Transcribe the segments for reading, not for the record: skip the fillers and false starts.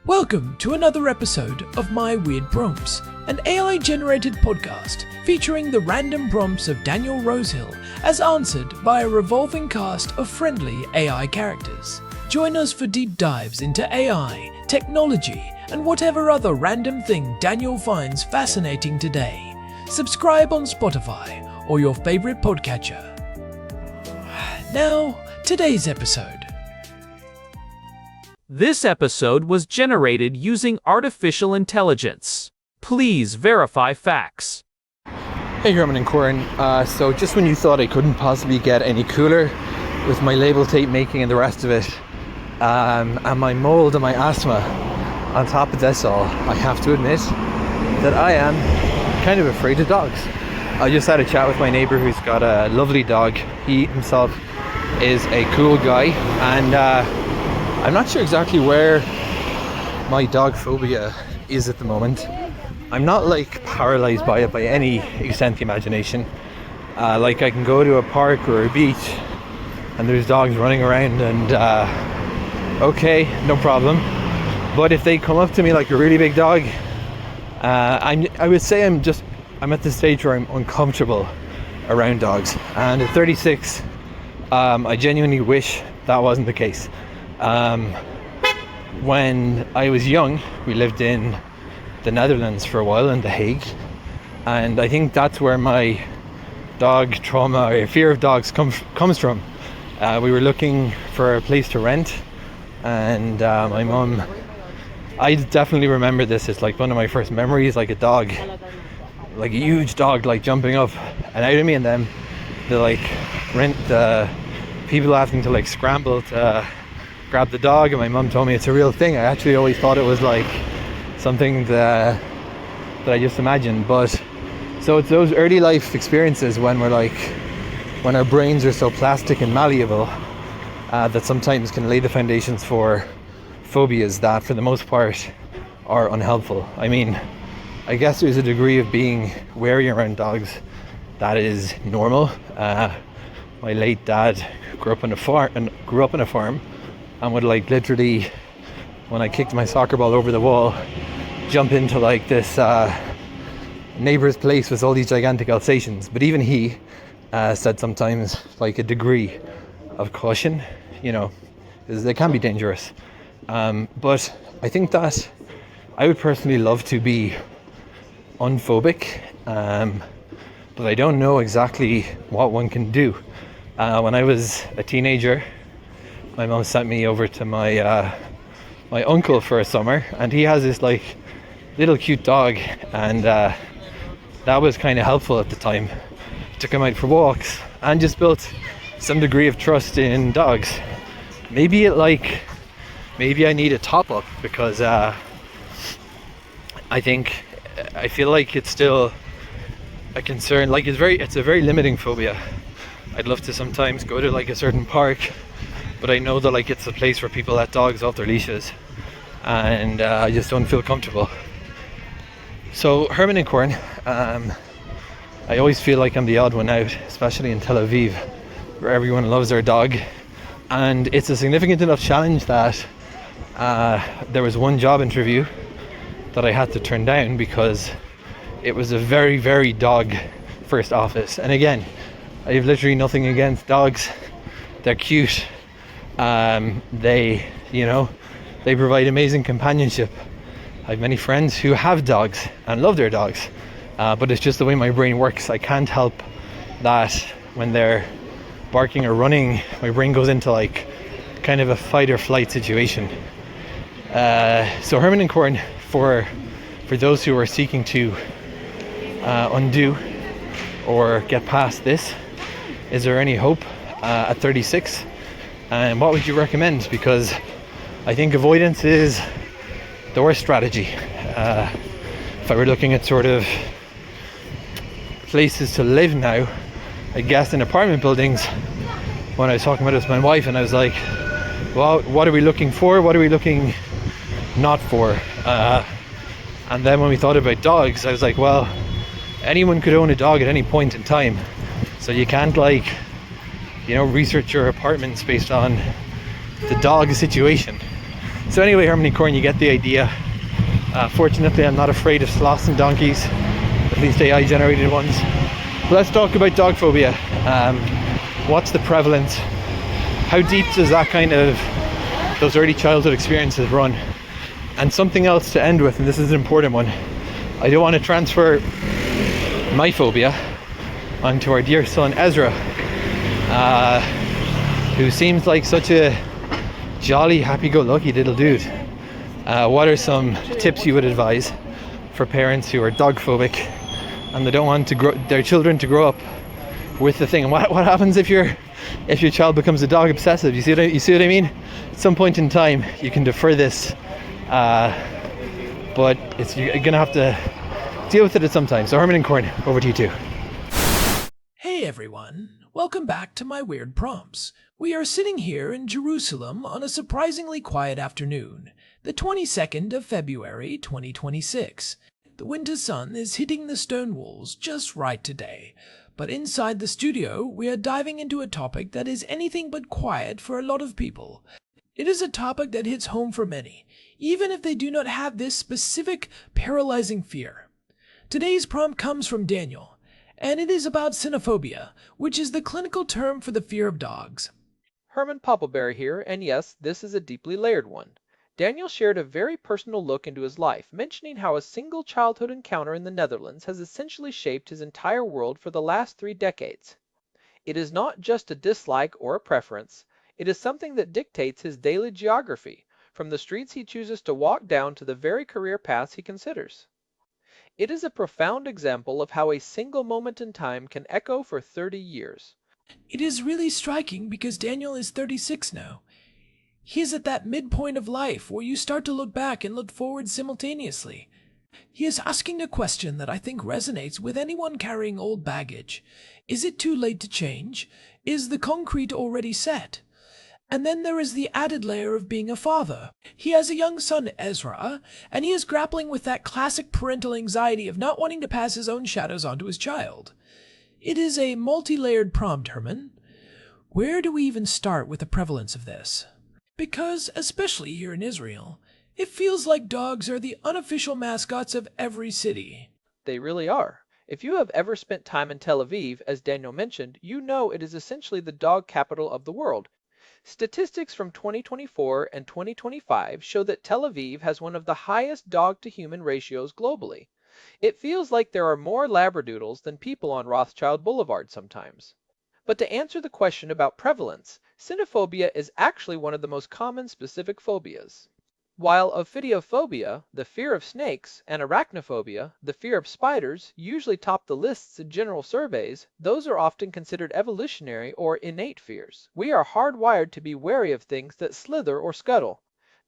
Welcome to another episode of My Weird Prompts, an AI-generated podcast featuring the random prompts of Daniel Rosehill as answered by a revolving cast of friendly AI characters. Join us for deep dives into AI, technology, and whatever other random thing Daniel finds fascinating today. Subscribe on Spotify or your favorite podcatcher. Now, today's episode. This episode was generated using artificial intelligence. Please verify facts. Hey Herman and Corin, so just when you thought I couldn't possibly get any cooler with my label tape making and the rest of it, and my mold and my asthma, on top of this all, I have to admit that I am kind of afraid of dogs. I just had a chat with my neighbour who's got a lovely dog. He himself is a cool guy, and I'm not sure exactly where my dog phobia is at the moment. I'm not like paralyzed by it by any extent of the imagination. Like I can go to a park or a beach and there's dogs running around and okay, no problem. But if they come up to me like a really big dog, I would say I'm at the stage where I'm uncomfortable around dogs. And at 36, I genuinely wish that wasn't the case. When I was young, we lived in the Netherlands for a while, in the Hague, and I think that's where my dog trauma or fear of dogs comes from. We were looking for a place to rent, and my mum, I definitely remember this as like one of my first memories, like a dog, like a huge dog, like jumping up and out of me, and then the people having to like scramble to grab the dog, and my mum told me it's a real thing. I actually always thought it was like something that I just imagined. But so it's those early life experiences when our brains are so plastic and malleable that sometimes can lay the foundations for phobias that for the most part are unhelpful. I mean, I guess there's a degree of being wary around dogs that is normal. My late dad grew up on a farm and would like literally, when I kicked my soccer ball over the wall, jump into like this neighbour's place with all these gigantic Alsatians. But even he said sometimes like a degree of caution, because they can be dangerous. But I think that I would personally love to be unphobic, but I don't know exactly what one can do. When I was a teenager, my mom sent me over to my uncle for a summer, and he has this like little cute dog, and that was kind of helpful at the time. Took him out for walks and just built some degree of trust in dogs. Maybe I need a top up, because I feel like it's still a concern. Like it's a very limiting phobia. I'd love to sometimes go to like a certain park, but I know that like it's a place where people let dogs off their leashes, and I just don't feel comfortable. So Herman and Corin, I always feel like I'm the odd one out, especially in Tel Aviv, where everyone loves their dog, and it's a significant enough challenge that there was one job interview that I had to turn down because it was a very, very dog first office. And again, I have literally nothing against dogs. They're cute. They provide amazing companionship. I have many friends who have dogs and love their dogs, but it's just the way my brain works. I can't help that when they're barking or running, my brain goes into like kind of a fight or flight situation. So Herman and Corin, for those who are seeking to undo or get past this, is there any hope at 36? And what would you recommend? Because I think avoidance is the worst strategy. If I were looking at sort of places to live now, I guess in apartment buildings, when I was talking about this with my wife, and I was like, well, what are we looking for? What are we looking not for? And then when we thought about dogs, I was like, well, anyone could own a dog at any point in time. So you can't research your apartments based on the dog situation. So anyway, Harmony Corn, you get the idea. Fortunately, I'm not afraid of sloths and donkeys, at least AI generated ones. But let's talk about dog phobia. What's the prevalence? How deep does that kind of, those early childhood experiences run? And something else to end with, and this is an important one. I don't want to transfer my phobia onto our dear son Ezra, who seems like such a jolly, happy-go-lucky little dude. What are some tips you would advise for parents who are dog phobic and they don't want their children to grow up with the thing? And what happens if your child becomes a dog obsessive? You see what I mean? At some point in time, you can defer this, but you're gonna have to deal with it at some time. So Herman and Corn, over to you two. Hey everyone, welcome back to my weird prompts. We are sitting here in Jerusalem on a surprisingly quiet afternoon, the 22nd of February 2026. The winter sun is hitting the stone walls just right today, but inside the studio we are diving into a topic that is anything but quiet for a lot of people. It is a topic that hits home for many, even if they do not have this specific paralyzing fear. Today's prompt comes from Daniel, and it is about cynophobia, which is the clinical term for the fear of dogs. Herman Poppleberry here, and yes, this is a deeply layered one. Daniel shared a very personal look into his life, mentioning how a single childhood encounter in the Netherlands has essentially shaped his entire world for the last 3 decades. It is not just a dislike or a preference, it is something that dictates his daily geography, from the streets he chooses to walk down to the very career paths he considers. It is a profound example of how a single moment in time can echo for 30 years. It is really striking because Daniel is 36 now. He is at that midpoint of life where you start to look back and look forward simultaneously. He is asking a question that I think resonates with anyone carrying old baggage. Is it too late to change? Is the concrete already set? And then there is the added layer of being a father. He has a young son, Ezra, and he is grappling with that classic parental anxiety of not wanting to pass his own shadows onto his child. It is a multi-layered prompt, Herman. Where do we even start with the prevalence of this? Because, especially here in Israel, it feels like dogs are the unofficial mascots of every city. They really are. If you have ever spent time in Tel Aviv, as Daniel mentioned, you know it is essentially the dog capital of the world. Statistics from 2024 and 2025 show that Tel Aviv has one of the highest dog-to-human ratios globally. It feels like there are more Labradoodles than people on Rothschild Boulevard sometimes. But to answer the question about prevalence, cynophobia is actually one of the most common specific phobias. While ophidiophobia, the fear of snakes, and arachnophobia, the fear of spiders, usually top the lists in general surveys, those are often considered evolutionary or innate fears. We are hardwired to be wary of things that slither or scuttle.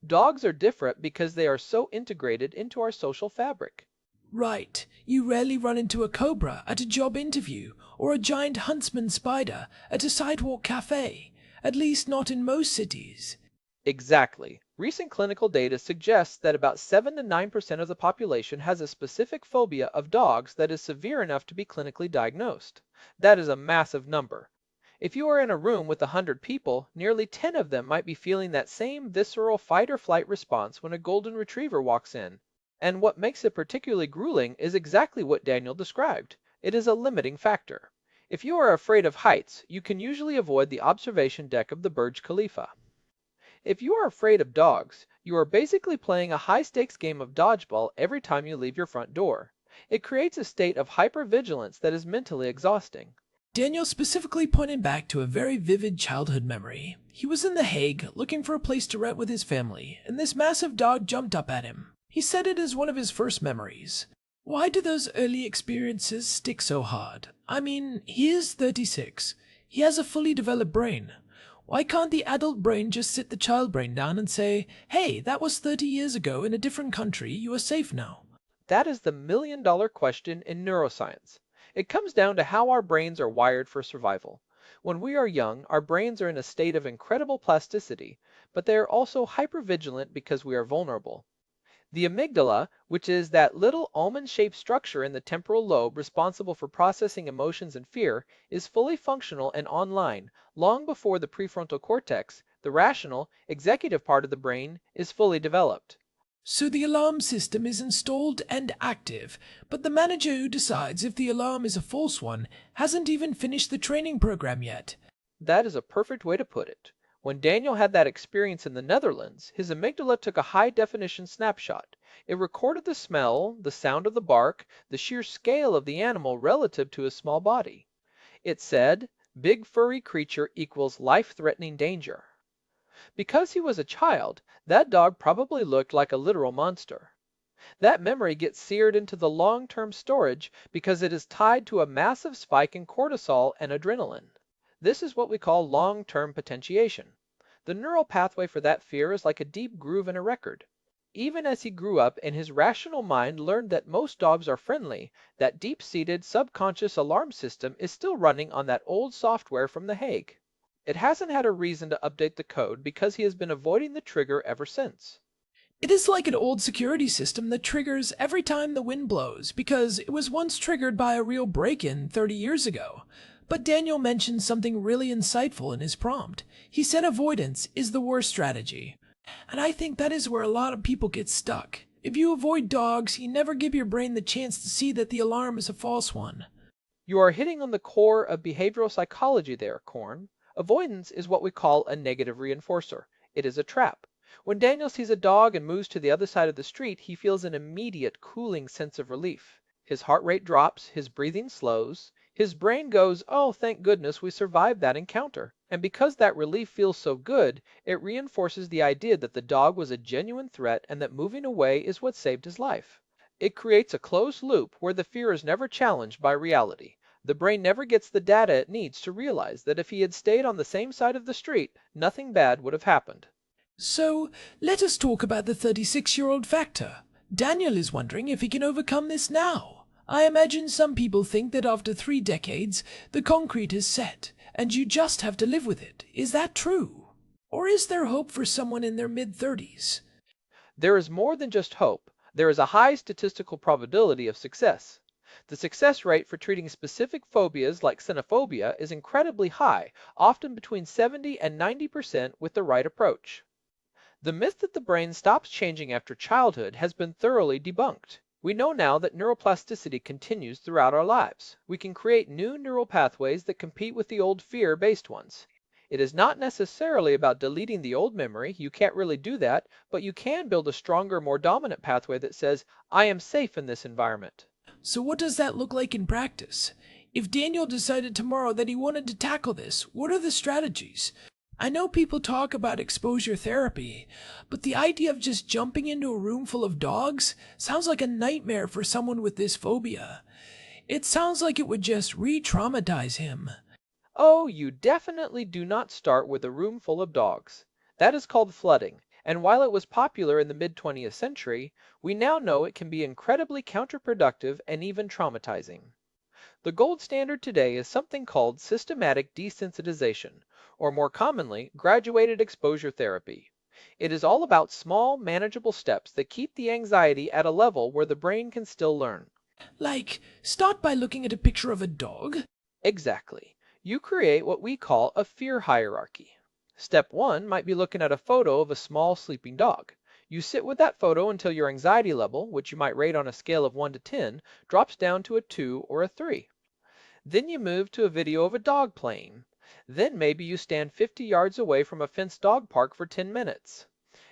Dogs are different because they are so integrated into our social fabric. Right, you rarely run into a cobra at a job interview or a giant huntsman spider at a sidewalk cafe, at least not in most cities. Exactly. Recent clinical data suggests that about 7 to 9% of the population has a specific phobia of dogs that is severe enough to be clinically diagnosed. That is a massive number. If you are in a room with 100 people, nearly 10 of them might be feeling that same visceral fight or flight response when a golden retriever walks in. And what makes it particularly grueling is exactly what Daniel described. It is a limiting factor. If you are afraid of heights, you can usually avoid the observation deck of the Burj Khalifa. If you are afraid of dogs, you are basically playing a high-stakes game of dodgeball every time you leave your front door. It creates a state of hypervigilance that is mentally exhausting. Daniel specifically pointed back to a very vivid childhood memory. He was in The Hague looking for a place to rent with his family, and this massive dog jumped up at him. He said it is one of his first memories. Why do those early experiences stick so hard? I mean, he is 36. He has a fully developed brain. Why can't the adult brain just sit the child brain down and say, hey, that was 30 years ago in a different country, you are safe now? That is the million-dollar question in neuroscience. It comes down to how our brains are wired for survival. When we are young, our brains are in a state of incredible plasticity, but they are also hypervigilant because we are vulnerable. The amygdala, which is that little almond-shaped structure in the temporal lobe responsible for processing emotions and fear, is fully functional and online long before the prefrontal cortex, The rational, executive part of the brain is fully developed. So the alarm system is installed and active, but the manager who decides if the alarm is a false one hasn't even finished the training program yet. That is a perfect way to put it. When Daniel had that experience in the Netherlands, his amygdala took a high-definition snapshot. It recorded the smell, the sound of the bark, the sheer scale of the animal relative to his small body. It said, "Big furry creature equals life-threatening danger." Because he was a child, that dog probably looked like a literal monster. That memory gets seared into the long-term storage because it is tied to a massive spike in cortisol and adrenaline. This is what we call long-term potentiation. The neural pathway for that fear is like a deep groove in a record. Even as he grew up and his rational mind learned that most dogs are friendly, that deep-seated subconscious alarm system is still running on that old software from The Hague. It hasn't had a reason to update the code because he has been avoiding the trigger ever since. It is like an old security system that triggers every time the wind blows because it was once triggered by a real break-in 30 years ago. But Daniel mentioned something really insightful in his prompt. He said avoidance is the worst strategy. And I think that is where a lot of people get stuck. If you avoid dogs, you never give your brain the chance to see that the alarm is a false one. You are hitting on the core of behavioral psychology there, Korn. Avoidance is what we call a negative reinforcer. It is a trap. When Daniel sees a dog and moves to the other side of the street, he feels an immediate cooling sense of relief. His heart rate drops, his breathing slows. His brain goes, "Oh, thank goodness we survived that encounter." And because that relief feels so good, it reinforces the idea that the dog was a genuine threat and that moving away is what saved his life. It creates a closed loop where the fear is never challenged by reality. The brain never gets the data it needs to realize that if he had stayed on the same side of the street, nothing bad would have happened. So, let us talk about the 36-year-old factor. Daniel is wondering if he can overcome this now. I imagine some people think that after 3 decades, the concrete is set, and you just have to live with it. Is that true? Or is there hope for someone in their mid-30s? There is more than just hope. There is a high statistical probability of success. The success rate for treating specific phobias like cynophobia is incredibly high, often between 70 and 90% with the right approach. The myth that the brain stops changing after childhood has been thoroughly debunked. We know now that neuroplasticity continues throughout our lives. We can create new neural pathways that compete with the old fear-based ones. It is not necessarily about deleting the old memory, you can't really do that, but you can build a stronger, more dominant pathway that says, "I am safe in this environment." So what does that look like in practice? If Daniel decided tomorrow that he wanted to tackle this, what are the strategies? I know people talk about exposure therapy, but the idea of just jumping into a room full of dogs sounds like a nightmare for someone with this phobia. It sounds like it would just re-traumatize him. Oh, you definitely do not start with a room full of dogs. That is called flooding, and while it was popular in the mid-20th century, we now know it can be incredibly counterproductive and even traumatizing. The gold standard today is something called systematic desensitization, or more commonly, graduated exposure therapy. It is all about small, manageable steps that keep the anxiety at a level where the brain can still learn. Like, start by looking at a picture of a dog? Exactly. You create what we call a fear hierarchy. Step 1 might be looking at a photo of a small sleeping dog. You sit with that photo until your anxiety level, which you might rate on a scale of 1 to 10, drops down to a 2 or a 3. Then you move to a video of a dog playing. Then maybe you stand 50 yards away from a fenced dog park for 10 minutes.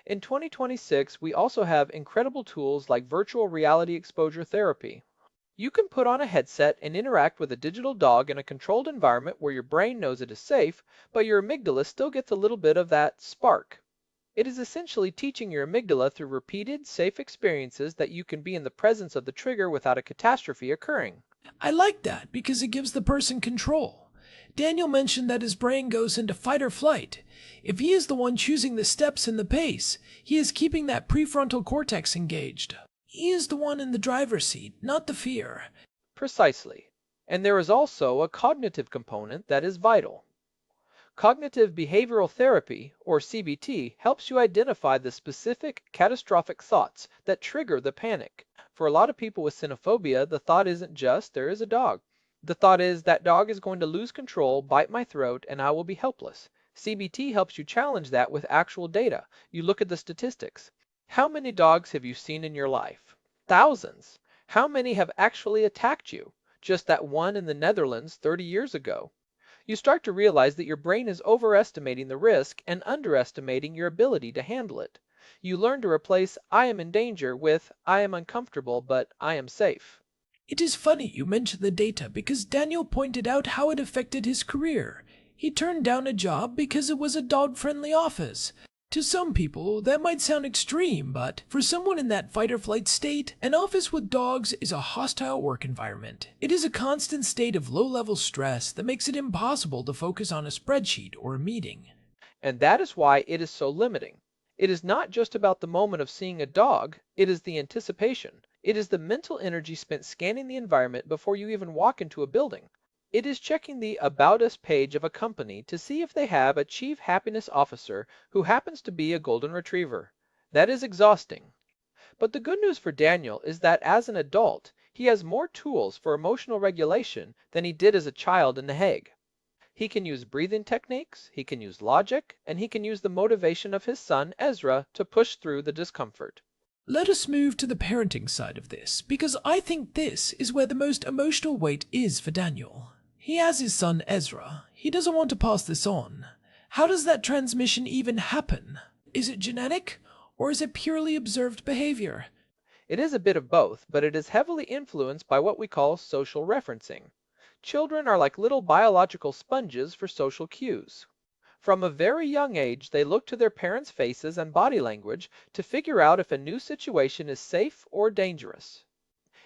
In 2026, we also have incredible tools like virtual reality exposure therapy. You can put on a headset and interact with a digital dog in a controlled environment where your brain knows it is safe, but your amygdala still gets a little bit of that spark. It is essentially teaching your amygdala through repeated, safe experiences that you can be in the presence of the trigger without a catastrophe occurring. I like that because it gives the person control. Daniel mentioned that his brain goes into fight or flight. If he is the one choosing the steps and the pace, he is keeping that prefrontal cortex engaged. He is the one in the driver's seat, not the fear. Precisely. And there is also a cognitive component that is vital. Cognitive behavioral therapy, or CBT, helps you identify the specific catastrophic thoughts that trigger the panic. For a lot of people with cynophobia, the thought isn't just, "there is a dog." The thought is, "that dog is going to lose control, bite my throat, and I will be helpless." CBT helps you challenge that with actual data. You look at the statistics. How many dogs have you seen in your life? Thousands. How many have actually attacked you? Just that one in the Netherlands 30 years ago. You start to realize that your brain is overestimating the risk and underestimating your ability to handle it. You learn to replace "I am in danger" with "I am uncomfortable, but I am safe." It is funny you mention the data because Daniel pointed out how it affected his career. He turned down a job because it was a dog-friendly office. To some people, that might sound extreme, but for someone in that fight-or-flight state, an office with dogs is a hostile work environment. It is a constant state of low-level stress that makes it impossible to focus on a spreadsheet or a meeting. And that is why it is so limiting. It is not just about the moment of seeing a dog, it is the anticipation. It is the mental energy spent scanning the environment before you even walk into a building. It is checking the About Us page of a company to see if they have a Chief Happiness Officer who happens to be a Golden Retriever. That is exhausting. But the good news for Daniel is that as an adult, he has more tools for emotional regulation than he did as a child in The Hague. He can use breathing techniques, he can use logic, and he can use the motivation of his son, Ezra, to push through the discomfort. Let us move to the parenting side of this, because I think this is where the most emotional weight is for Daniel. He has his son Ezra. He doesn't want to pass this on. How does that transmission even happen? Is it genetic, or is it purely observed behavior? It is a bit of both, but it is heavily influenced by what we call social referencing. Children are like little biological sponges for social cues. From a very young age, they look to their parents' faces and body language to figure out if a new situation is safe or dangerous.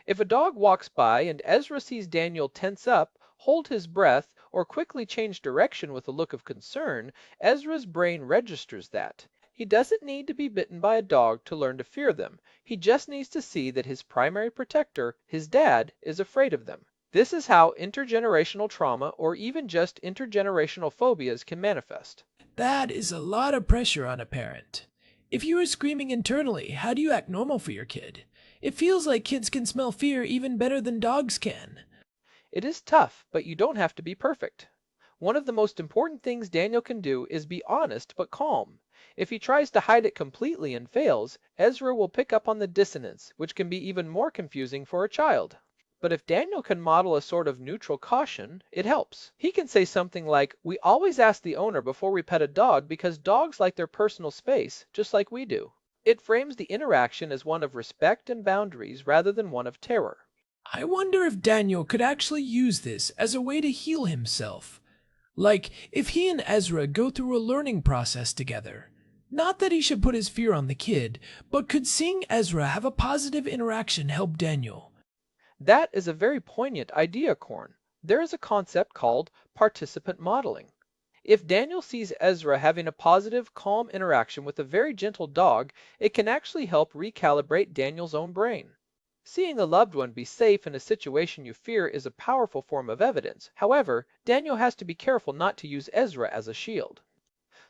If a dog walks by and Ezra sees Daniel tense up, hold his breath, or quickly change direction with a look of concern, Ezra's brain registers that. He doesn't need to be bitten by a dog to learn to fear them. He just needs to see that his primary protector, his dad, is afraid of them. This is how intergenerational trauma or even just intergenerational phobias can manifest. That is a lot of pressure on a parent. If you are screaming internally, how do you act normal for your kid? It feels like kids can smell fear even better than dogs can. It is tough, but you don't have to be perfect. One of the most important things Daniel can do is be honest but calm. If he tries to hide it completely and fails, Ezra will pick up on the dissonance, which can be even more confusing for a child. But if Daniel can model a sort of neutral caution, it helps. He can say something like, "We always ask the owner before we pet a dog because dogs like their personal space, just like we do." It frames the interaction as one of respect and boundaries rather than one of terror. I wonder if Daniel could actually use this as a way to heal himself. Like, if he and Ezra go through a learning process together. Not that he should put his fear on the kid, but could seeing Ezra have a positive interaction help Daniel? That is a very poignant idea, Korn. There is a concept called participant modeling. If Daniel sees Ezra having a positive, calm interaction with a very gentle dog, it can actually help recalibrate Daniel's own brain. Seeing a loved one be safe in a situation you fear is a powerful form of evidence. However, Daniel has to be careful not to use Ezra as a shield.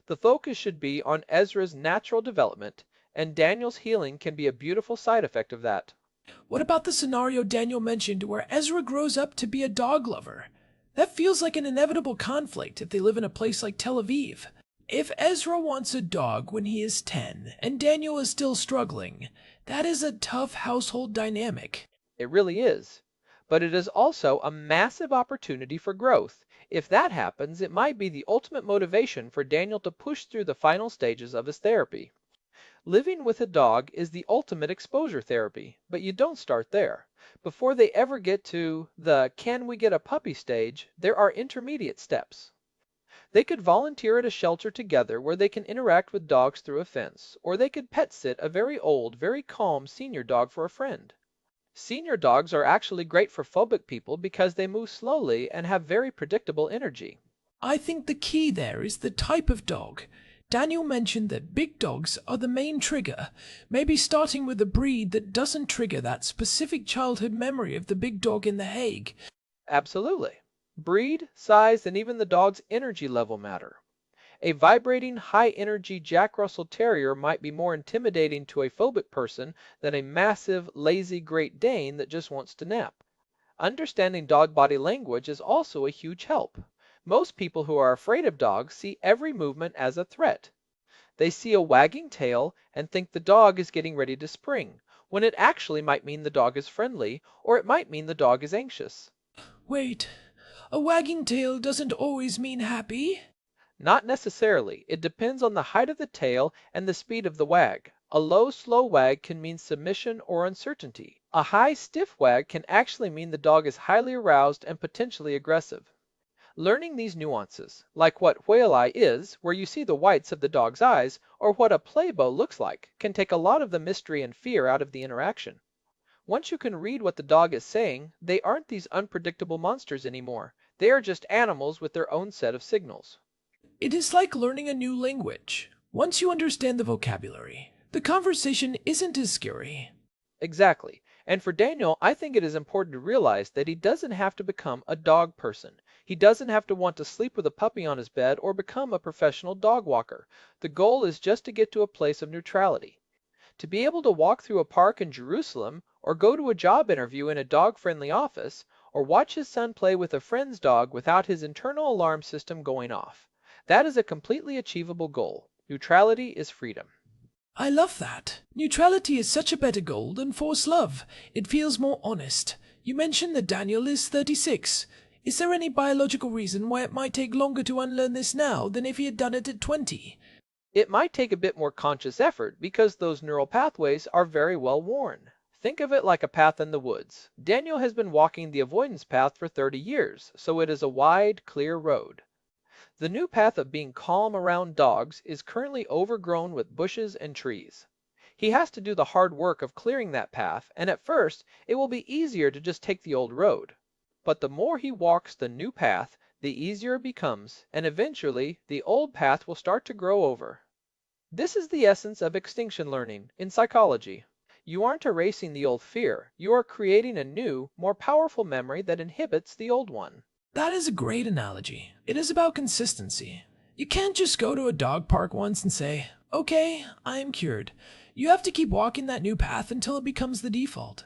The focus should be on Ezra's natural development, and Daniel's healing can be a beautiful side effect of that. What about the scenario Daniel mentioned where Ezra grows up to be a dog lover? That feels like an inevitable conflict if they live in a place like Tel Aviv. If Ezra wants a dog when he is 10 and Daniel is still struggling, that is a tough household dynamic. It really is. But it is also a massive opportunity for growth. If that happens, it might be the ultimate motivation for Daniel to push through the final stages of his therapy. Living with a dog is the ultimate exposure therapy, but you don't start there. Before they ever get to the "can we get a puppy" stage, there are intermediate steps. They could volunteer at a shelter together where they can interact with dogs through a fence, or they could pet sit a very old, very calm senior dog for a friend. Senior dogs are actually great for phobic people because they move slowly and have very predictable energy. I think the key there is the type of dog. Daniel mentioned that big dogs are the main trigger, maybe starting with a breed that doesn't trigger that specific childhood memory of the big dog in The Hague. Absolutely. Breed, size, and even the dog's energy level matter. A vibrating, high-energy Jack Russell Terrier might be more intimidating to a phobic person than a massive, lazy Great Dane that just wants to nap. Understanding dog body language is also a huge help. Most people who are afraid of dogs see every movement as a threat. They see a wagging tail and think the dog is getting ready to spring, when it actually might mean the dog is friendly, or it might mean the dog is anxious. Wait, a wagging tail doesn't always mean happy? Not necessarily. It depends on the height of the tail and the speed of the wag. A low, slow wag can mean submission or uncertainty. A high, stiff wag can actually mean the dog is highly aroused and potentially aggressive. Learning these nuances, like what whale eye is, where you see the whites of the dog's eyes, or what a playbow looks like, can take a lot of the mystery and fear out of the interaction. Once you can read what the dog is saying, they aren't these unpredictable monsters anymore. They are just animals with their own set of signals. It is like learning a new language. Once you understand the vocabulary, the conversation isn't as scary. Exactly. And for Daniel, I think it is important to realize that he doesn't have to become a dog person. He doesn't have to want to sleep with a puppy on his bed or become a professional dog walker. The goal is just to get to a place of neutrality. To be able to walk through a park in Jerusalem, or go to a job interview in a dog-friendly office, or watch his son play with a friend's dog without his internal alarm system going off. That is a completely achievable goal. Neutrality is freedom. I love that. Neutrality is such a better goal than forced love. It feels more honest. You mentioned that Daniel is 36. Is there any biological reason why it might take longer to unlearn this now than if he had done it at 20? It might take a bit more conscious effort because those neural pathways are very well worn. Think of it like a path in the woods. Daniel has been walking the avoidance path for 30 years, so it is a wide, clear road. The new path of being calm around dogs is currently overgrown with bushes and trees. He has to do the hard work of clearing that path, and at first it will be easier to just take the old road. But the more he walks the new path, the easier it becomes, and eventually the old path will start to grow over. This is the essence of extinction learning in psychology. You aren't erasing the old fear, you are creating a new, more powerful memory that inhibits the old one. That is a great analogy. It is about consistency. You can't just go to a dog park once and say, okay, I am cured. You have to keep walking that new path until it becomes the default.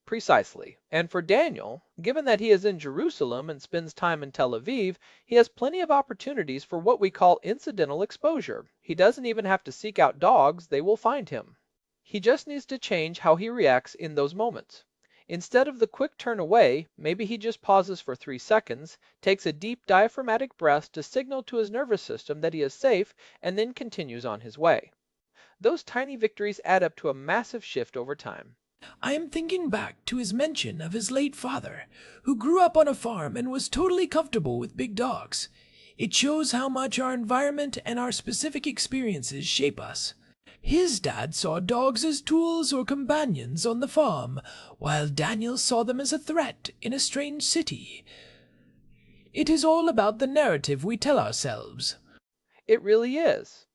Precisely. And for Daniel, given that he is in Jerusalem and spends time in Tel Aviv, he has plenty of opportunities for what we call incidental exposure. He doesn't even have to seek out dogs, they will find him. He just needs to change how he reacts in those moments. Instead of the quick turn away, maybe he just pauses for 3 seconds, takes a deep diaphragmatic breath to signal to his nervous system that he is safe, and then continues on his way. Those tiny victories add up to a massive shift over time. I am thinking back to his mention of his late father, who grew up on a farm and was totally comfortable with big dogs. It shows how much our environment and our specific experiences shape us. His dad saw dogs as tools or companions on the farm, while Daniel saw them as a threat in a strange city. It is all about the narrative we tell ourselves. It really is.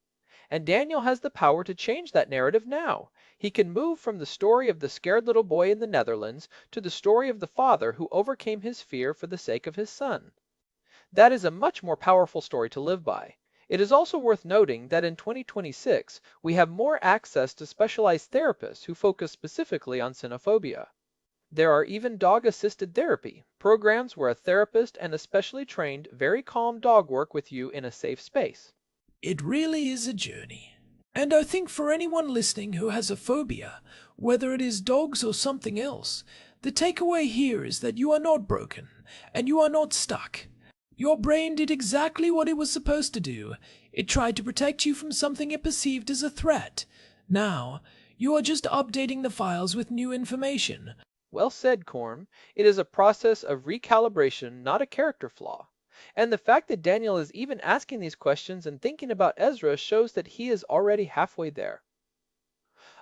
And Daniel has the power to change that narrative now. He can move from the story of the scared little boy in the Netherlands to the story of the father who overcame his fear for the sake of his son. That is a much more powerful story to live by. It is also worth noting that in 2026, we have more access to specialized therapists who focus specifically on cynophobia. There are even dog-assisted therapy, programs where a therapist and a specially trained, very calm dog work with you in a safe space. It really is a journey. And I think for anyone listening who has a phobia, whether it is dogs or something else, the takeaway here is that you are not broken, and you are not stuck. Your brain did exactly what it was supposed to do. It tried to protect you from something it perceived as a threat. Now, you are just updating the files with new information. Well said, Corm. It is a process of recalibration, not a character flaw. And the fact that Daniel is even asking these questions and thinking about Ezra shows that he is already halfway there.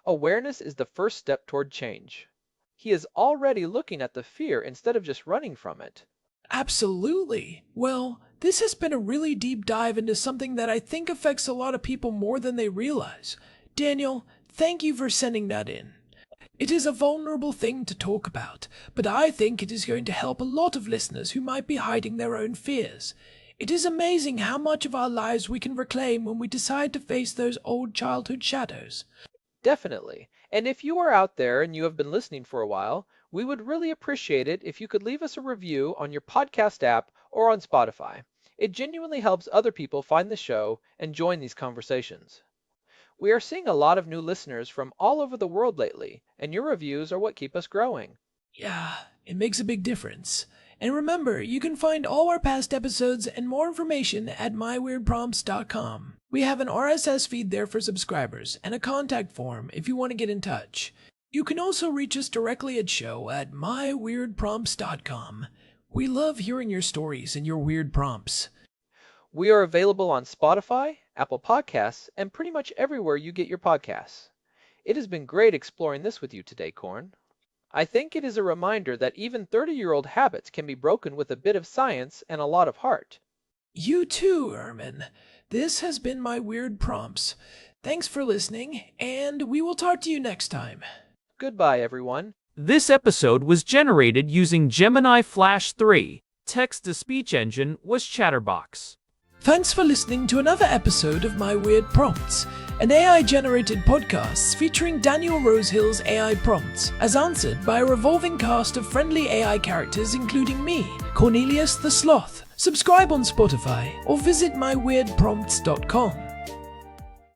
Awareness is the first step toward change. He is already looking at the fear instead of just running from it. Absolutely. Well, this has been a really deep dive into something that I think affects a lot of people more than they realize. Daniel, thank you for sending that in. It is a vulnerable thing to talk about, but I think it is going to help a lot of listeners who might be hiding their own fears. It is amazing how much of our lives we can reclaim when we decide to face those old childhood shadows. Definitely. And if you are out there and you have been listening for a while, we would really appreciate it if you could leave us a review on your podcast app or on Spotify. It genuinely helps other people find the show and join these conversations. We are seeing a lot of new listeners from all over the world lately, and your reviews are what keep us growing. Yeah, it makes a big difference. And remember, you can find all our past episodes and more information at myweirdprompts.com. We have an RSS feed there for subscribers and a contact form if you want to get in touch. You can also reach us directly at show@myweirdprompts.com. We love hearing your stories and your weird prompts. We are available on Spotify, Apple Podcasts, and pretty much everywhere you get your podcasts. It has been great exploring this with you today, Corn. I think it is a reminder that even 30-year-old habits can be broken with a bit of science and a lot of heart. You too, Ermin. This has been My Weird Prompts. Thanks for listening, and we will talk to you next time. Goodbye, everyone. This episode was generated using Gemini Flash 3. Text-to-speech engine was Chatterbox. Thanks for listening to another episode of My Weird Prompts, an AI-generated podcast featuring Daniel Rosehill's AI prompts, as answered by a revolving cast of friendly AI characters including me, Cornelius the Sloth. Subscribe on Spotify or visit myweirdprompts.com.